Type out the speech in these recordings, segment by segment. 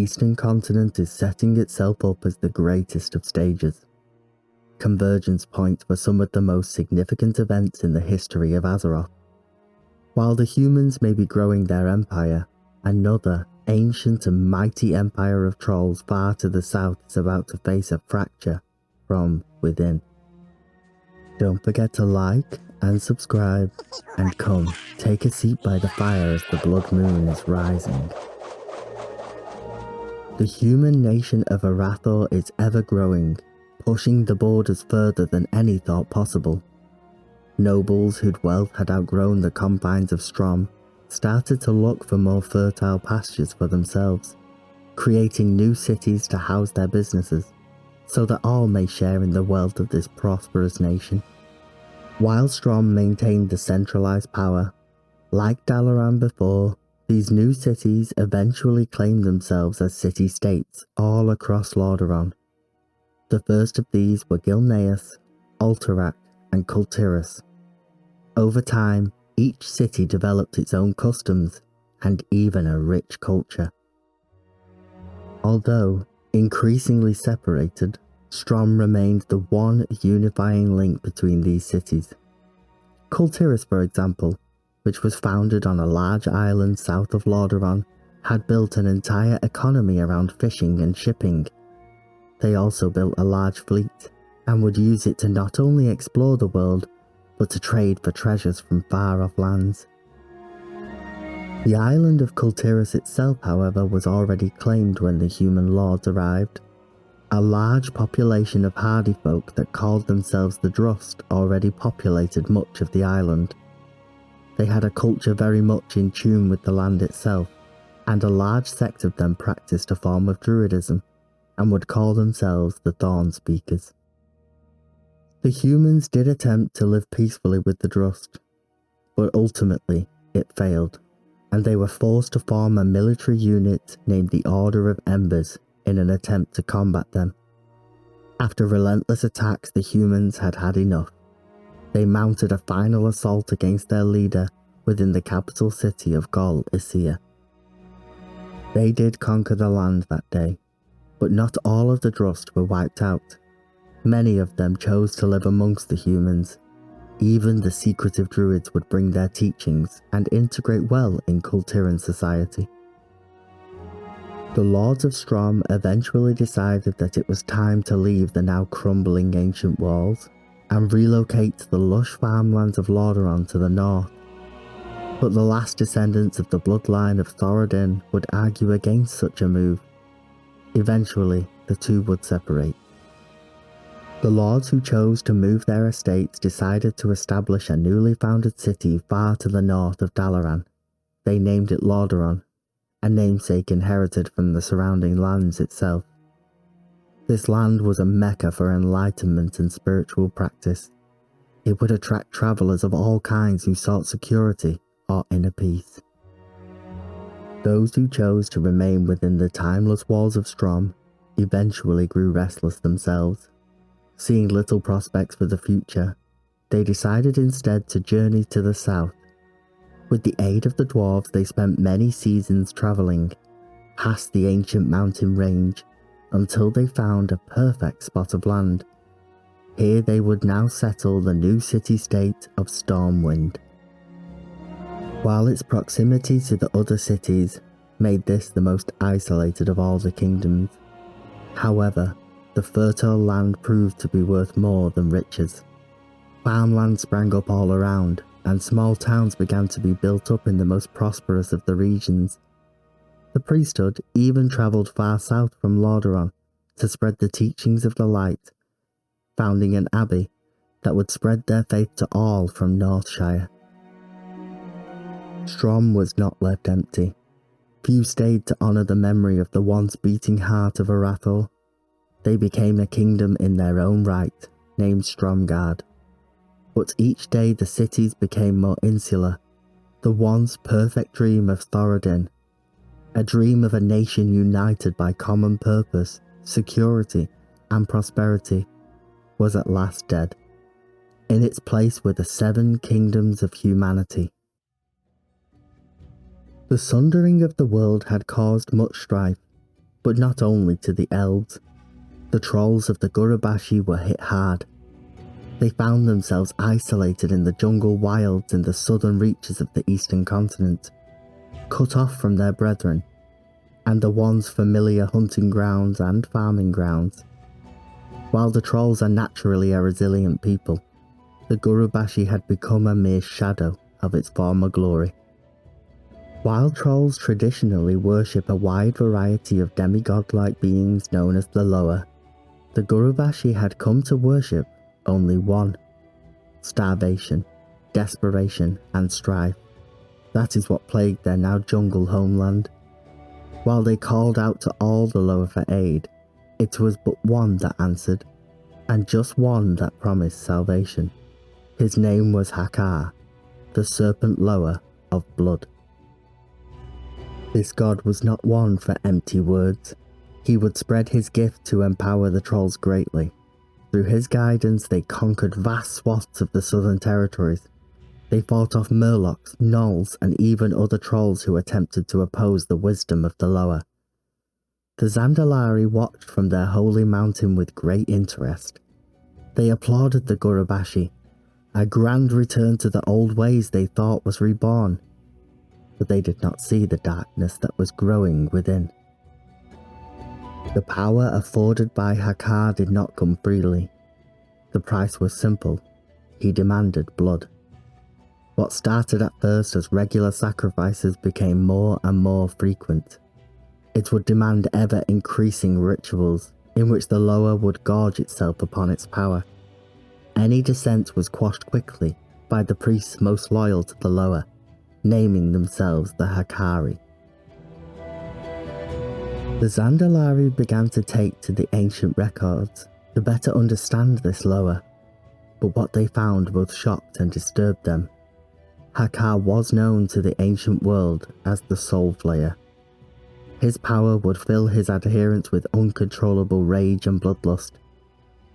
eastern continent is setting itself up as the greatest of stages. Convergence points were some of the most significant events in the history of Azeroth. While the humans may be growing their empire, another ancient and mighty empire of trolls far to the south is about to face a fracture from within. Don't forget to like and subscribe, and come, take a seat by the fire as the blood moon is rising. The human nation of Arathor is ever growing, pushing the borders further than any thought possible. Nobles whose wealth had outgrown the confines of Strom started to look for more fertile pastures for themselves, creating new cities to house their businesses, so that all may share in the wealth of this prosperous nation. While Strom maintained the centralized power, like Dalaran before, these new cities eventually claimed themselves as city-states all across Lordaeron. The first of these were Gilneas, Alterac, and Kultiras. Over time, each city developed its own customs and even a rich culture. Although increasingly separated, Strom remained the one unifying link between these cities. Kultiras, for example, which was founded on a large island south of Lordaeron, had built an entire economy around fishing and shipping. They also built a large fleet, and would use it to not only explore the world, but to trade for treasures from far-off lands. The island of Kultiras itself, however, was already claimed when the human lords arrived. A large population of hardy folk that called themselves the Drust already populated much of the island. They had a culture very much in tune with the land itself, and a large sect of them practiced a form of druidism, and would call themselves the Thorn Speakers. The humans did attempt to live peacefully with the Drust, but ultimately it failed, and they were forced to form a military unit named the Order of Embers in an attempt to combat them. After relentless attacks, the humans had had enough. They mounted a final assault against their leader within the capital city of Gol Isia. They did conquer the land that day, but not all of the Drust were wiped out. Many of them chose to live amongst the humans. Even the secretive druids would bring their teachings and integrate well in Kultiran society. The Lords of Strom eventually decided that it was time to leave the now crumbling ancient walls and relocate to the lush farmlands of Lordaeron to the north. But the last descendants of the bloodline of Thoradin would argue against such a move. Eventually, the two would separate. The lords who chose to move their estates decided to establish a newly founded city far to the north of Dalaran. They named it Lordaeron, a namesake inherited from the surrounding lands itself. This land was a mecca for enlightenment and spiritual practice. It would attract travelers of all kinds who sought security or inner peace. Those who chose to remain within the timeless walls of Strom eventually grew restless themselves. Seeing little prospects for the future, they decided instead to journey to the south. With the aid of the dwarves, they spent many seasons travelling past the ancient mountain range until they found a perfect spot of land. Here they would now settle the new city-state of Stormwind. While its proximity to the other cities made this the most isolated of all the kingdoms, however, the fertile land proved to be worth more than riches. Farmland sprang up all around, and small towns began to be built up in the most prosperous of the regions. The priesthood even travelled far south from Lordaeron to spread the teachings of the light, founding an abbey that would spread their faith to all from Northshire. Strom was not left empty. Few stayed to honour the memory of the once beating heart of Arathor. They became a kingdom in their own right, named Stromgarde. But each day the cities became more insular. The once perfect dream of Thoradin, a dream of a nation united by common purpose, security, and prosperity, was at last dead. In its place were the 7 kingdoms of humanity. The sundering of the world had caused much strife, But not only to the elves. The trolls of the Gurubashi were hit hard. They found themselves isolated in the jungle wilds in the southern reaches of the eastern continent, cut off from their brethren, and the once familiar hunting grounds and farming grounds. While the trolls are naturally a resilient people, the Gurubashi had become a mere shadow of its former glory. While trolls traditionally worship a wide variety of demigod-like beings known as the Lower, the Gurubashi had come to worship only one: starvation, desperation, and strife. That is what plagued their now jungle homeland. While they called out to all the Lower for aid, it was but one that answered, and just one that promised salvation. His name was Hakkar, the serpent Lower of blood. This god was not one for empty words. He would spread his gift to empower the trolls greatly. Through his guidance, they conquered vast swaths of the southern territories. They fought off murlocs, gnolls, and even other trolls who attempted to oppose the wisdom of the Lower. The Shen'dralar watched from their holy mountain with great interest. They applauded the Gurubashi, a grand return to the old ways they thought was reborn. But they did not see the darkness that was growing within. The power afforded by Hakkar did not come freely. The price was simple. He demanded blood. What started at first as regular sacrifices became more and more frequent. It would demand ever-increasing rituals in which the Lower would gorge itself upon its power. Any dissent was quashed quickly by the priests most loyal to the Lower, naming themselves the Hakkari. The Shen'dralar began to take to the ancient records to better understand this Lower, but what they found both shocked and disturbed them. Hakkar was known to the ancient world as the Soul Flayer. His power would fill his adherents with uncontrollable rage and bloodlust.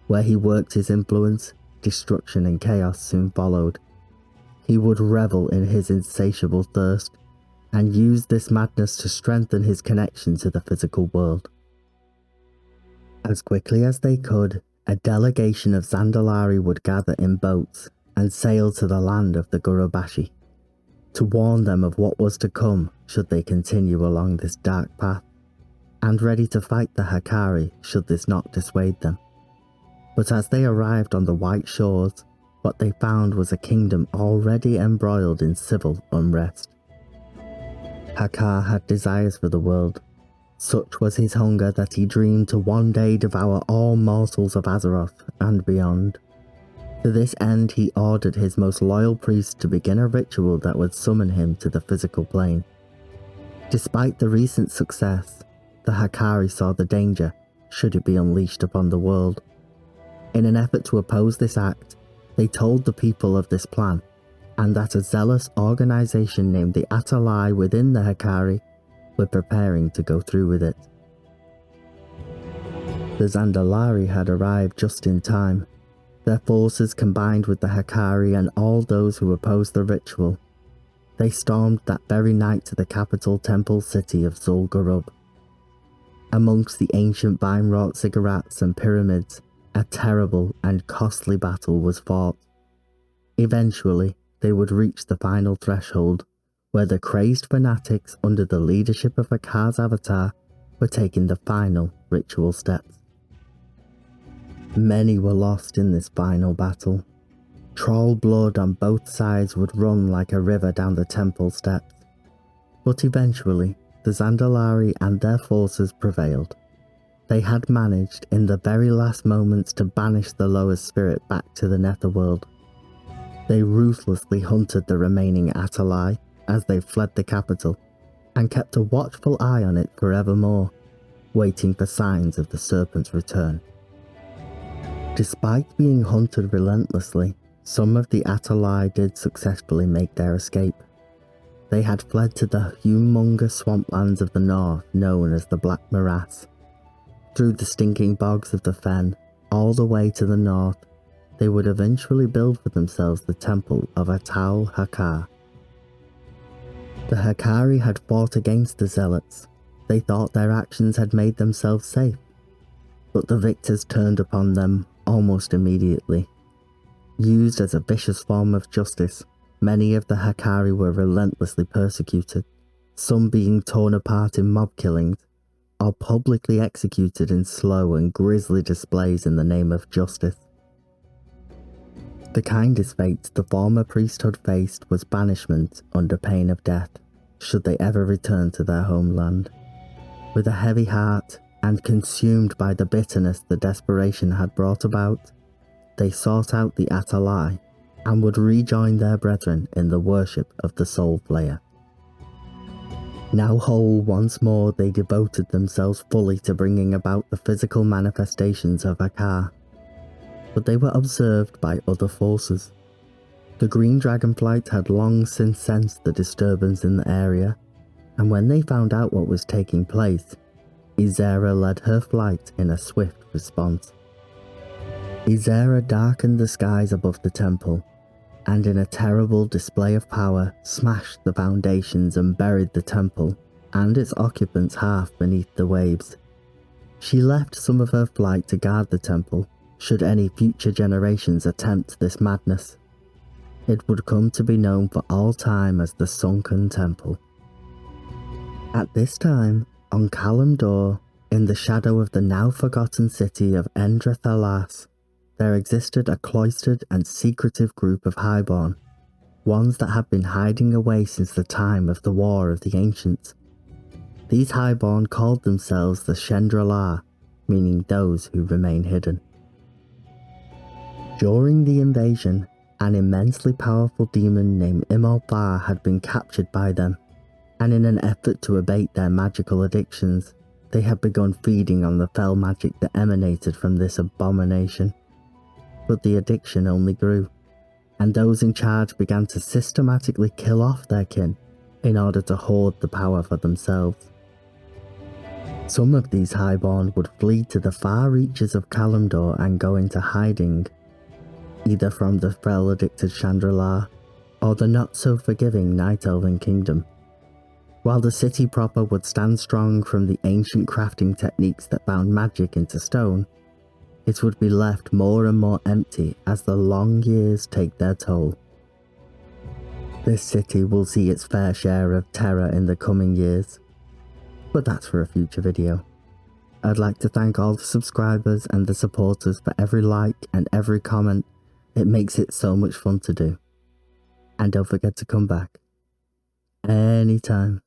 Where he worked his influence, destruction and chaos soon followed. He would revel in his insatiable thirst, and use this madness to strengthen his connection to the physical world. As quickly as they could, a delegation of Shen'dralar would gather in boats and sail to the land of the Gurubashi, to warn them of what was to come should they continue along this dark path, and ready to fight the Hakkari should this not dissuade them. But as they arrived on the white shores, what they found was a kingdom already embroiled in civil unrest. Hakkar had desires for the world. Such was his hunger that he dreamed to one day devour all mortals of Azeroth and beyond. To this end, he ordered his most loyal priests to begin a ritual that would summon him to the physical plane. Despite the recent success, the Hakkari saw the danger should it be unleashed upon the world. In an effort to oppose this act, they told the people of this plan, and that a zealous organization named the Atalai within the Hakkari were preparing to go through with it. The Shen'dralar had arrived just in time. Their forces combined with the Hakkari and all those who opposed the ritual. They stormed that very night to the capital temple city of Zul'Gurub. Amongst the ancient vine-wrought ziggurats and pyramids, a terrible and costly battle was fought. Eventually, they would reach the final threshold, where the crazed fanatics under the leadership of Hakkar's avatar were taking the final ritual steps. Many were lost in this final battle. Troll blood on both sides would run like a river down the temple steps. But eventually, the Shen'dralar and their forces prevailed. They had managed in the very last moments to banish the Lower spirit back to the netherworld. They ruthlessly hunted the remaining Atalai as they fled the capital, and kept a watchful eye on it forevermore, waiting for signs of the serpent's return. Despite being hunted relentlessly, some of the Atalai did successfully make their escape. They had fled to the humongous swamplands of the north known as the Black Morass. Through the stinking bogs of the fen, all the way to the north, they would eventually build for themselves the temple of Atal Hakkar. The Hakkari had fought against the zealots. They thought their actions had made themselves safe, but the victors turned upon them almost immediately. Used as a vicious form of justice, many of the Hakkari were relentlessly persecuted, some being torn apart in mob killings, or publicly executed in slow and grisly displays in the name of justice. The kindest fate the former priesthood faced was banishment under pain of death, should they ever return to their homeland. With a heavy heart, and consumed by the bitterness the desperation had brought about, they sought out the Atalai and would rejoin their brethren in the worship of the Soul Flayer. Now whole once more, they devoted themselves fully to bringing about the physical manifestations of Hakkar, but they were observed by other forces. The Green Dragonflight had long since sensed the disturbance in the area, and when they found out what was taking place, Ysera led her flight in a swift response. Ysera darkened the skies above the temple, and in a terrible display of power smashed the foundations and buried the temple and its occupants half beneath the waves. She left some of her flight to guard the temple should any future generations attempt this madness. It would come to be known for all time as the Sunken Temple. At this time, on Kalimdor, in the shadow of the now forgotten city of Shen'dralar, there existed a cloistered and secretive group of highborn, ones that had been hiding away since the time of the War of the Ancients. These highborn called themselves the Shen'dralar, meaning those who remain hidden. During the invasion, an immensely powerful demon named Imolthar had been captured by them, and in an effort to abate their magical addictions, they had begun feeding on the fell magic that emanated from this abomination. But the addiction only grew, and those in charge began to systematically kill off their kin in order to hoard the power for themselves. Some of these highborn would flee to the far reaches of Kalimdor and go into hiding, either from the spell-addicted Shen'dralar or the not-so-forgiving Night Elven Kingdom, while the city proper would stand strong from the ancient crafting techniques that bound magic into stone. It would be left more and more empty as the long years take their toll. This city will see its fair share of terror in the coming years, but that's for a future video. I'd like to thank all the subscribers and the supporters for every like and every comment. It makes it so much fun to do. And don't forget to come back anytime.